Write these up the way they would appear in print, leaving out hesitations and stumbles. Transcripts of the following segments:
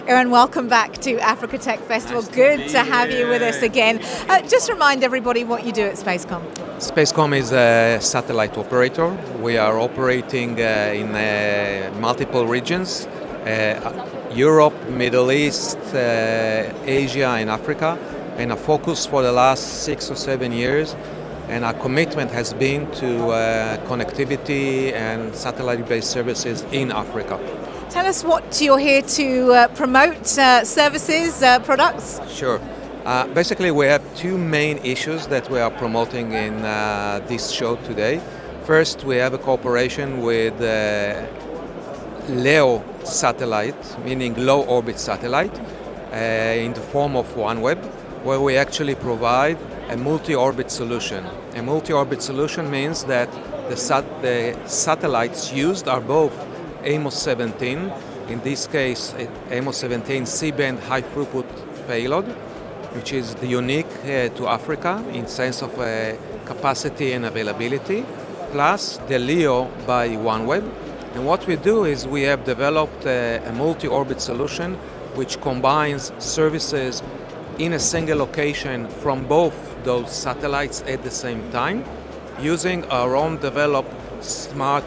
Eran, welcome back to Africa Tech Festival. Good to have you with us again. Just remind everybody what you do at Spacecom. Spacecom is a satellite operator. We are operating in multiple regions, Europe, Middle East, Asia and Africa, and a focus for the last 6 or 7 years. And our commitment has been to connectivity and satellite-based services in Africa. Tell us what you're here to promote, services, products. Sure. Basically, we have two main issues that we are promoting in this show today. First, we have a cooperation with LEO satellite, meaning low orbit satellite, in the form of OneWeb, where we actually provide a multi-orbit solution. A multi-orbit solution means that the satellites used are both Amos 17, in this case Amos 17 C-band high throughput payload, which is unique to Africa in sense of capacity and availability, plus the LEO by OneWeb. And what we do is we have developed a multi-orbit solution which combines services in a single location from both those satellites at the same time, using our own developed smart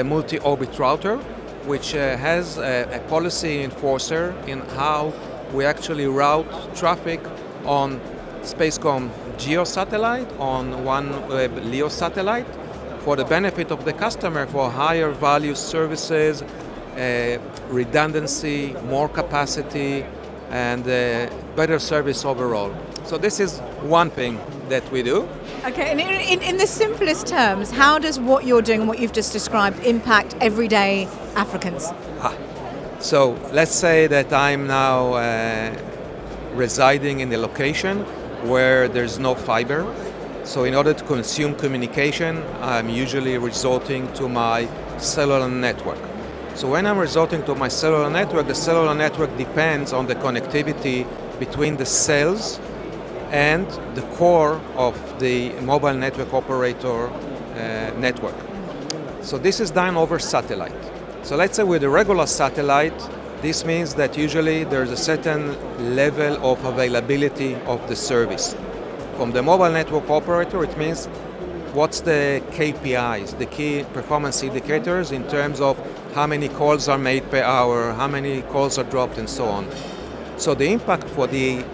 multi-orbit router, which has a policy enforcer in how we actually route traffic on Spacecom GEO satellite, on OneWeb LEO satellite, for the benefit of the customer for higher value services, redundancy, more capacity, and better service overall. So this is one thing that we do. Okay, and in the simplest terms, how does what you're doing and what you've just described impact everyday Africans? So let's say that I'm now residing in a location where there's no fiber. So in order to consume communication, I'm usually resorting to my cellular network. So when I'm resorting to my cellular network, the cellular network depends on the connectivity between the cells and the core of the mobile network operator network. So this is done over satellite. So let's say with a regular satellite, this means that usually there's a certain level of availability of the service. From the mobile network operator, it means what's the KPIs, the key performance indicators in terms of how many calls are made per hour, how many calls are dropped, and so on. So the impact for the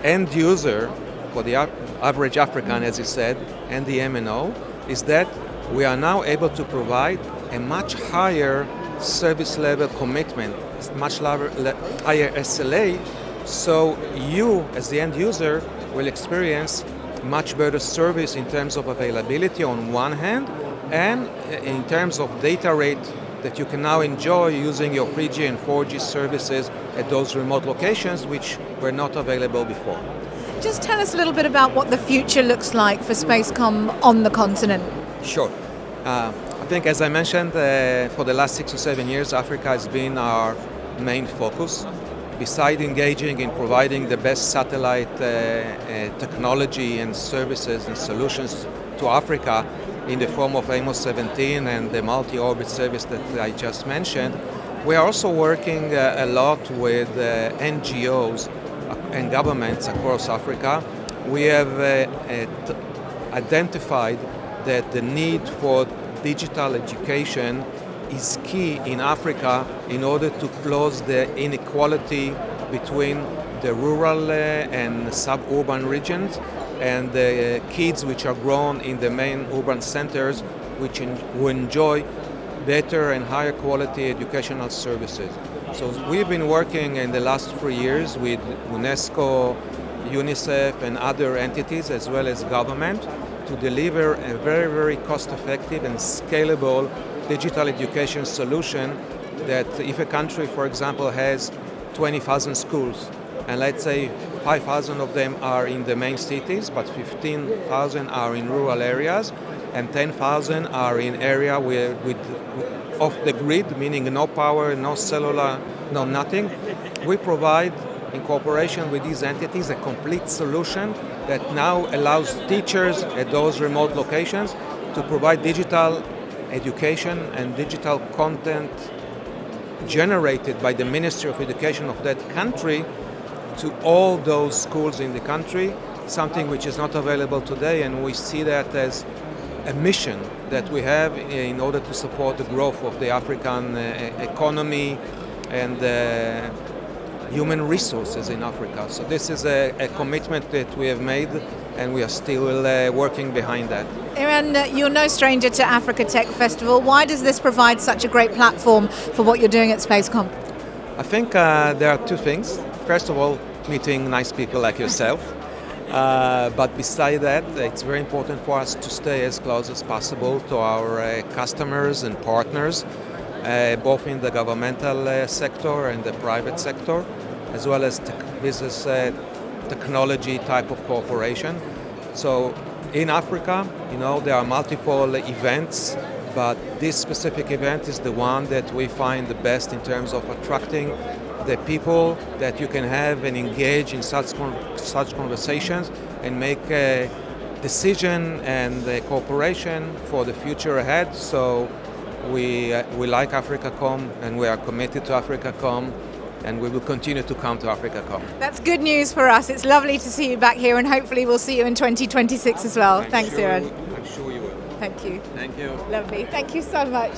end user, for the average African, as you said, and the MNO, is that we are now able to provide a much higher service level commitment, much higher SLA, so you, as the end user, will experience much better service in terms of availability on one hand, and in terms of data rate that you can now enjoy using your 3G and 4G services at those remote locations which were not available before. Just tell us a little bit about what the future looks like for Spacecom on the continent. Sure. I think, as I mentioned, for the last 6 or 7 years, Africa has been our main focus. Besides engaging in providing the best satellite technology and services and solutions to Africa in the form of Amos 17 and the multi-orbit service that I just mentioned, we are also working a lot with NGOs and governments across Africa. We have identified that the need for digital education is key in Africa in order to close the inequality between the rural and suburban regions and the kids which are grown in the main urban centers who enjoy better and higher quality educational services. So we've been working in the last 3 years with UNESCO, UNICEF and other entities as well as government to deliver a very, very cost-effective and scalable digital education solution that if a country, for example, has 20,000 schools, and let's say 5,000 of them are in the main cities, but 15,000 are in rural areas, and 10,000 are in area with off the grid, meaning no power, no cellular, no nothing. We provide, in cooperation with these entities, a complete solution that now allows teachers at those remote locations to provide digital education and digital content generated by the Ministry of Education of that country to all those schools in the country, something which is not available today, and we see that as a mission that we have in order to support the growth of the African economy and human resources in Africa. So this is a commitment that we have made, and we are still working behind that. Eran, you're no stranger to Africa Tech Festival. Why does this provide such a great platform for what you're doing at Spacecom? I think there are two things. First of all, meeting nice people like yourself. But beside that, it's very important for us to stay as close as possible to our customers and partners, both in the governmental sector and the private sector, as well as business technology type of cooperation. So in Africa, there are multiple events, but this specific event is the one that we find the best in terms of attracting the people that you can have and engage in such conversations and make a decision and a cooperation for the future ahead. So we like AfricaCom, and we are committed to AfricaCom, and we will continue to come to AfricaCom. That's good news for us. It's lovely to see you back here, and hopefully we'll see you in 2026 as well. Thanks, Eran. I'm sure you will. Thank you. Thank you. Lovely. Thank you so much.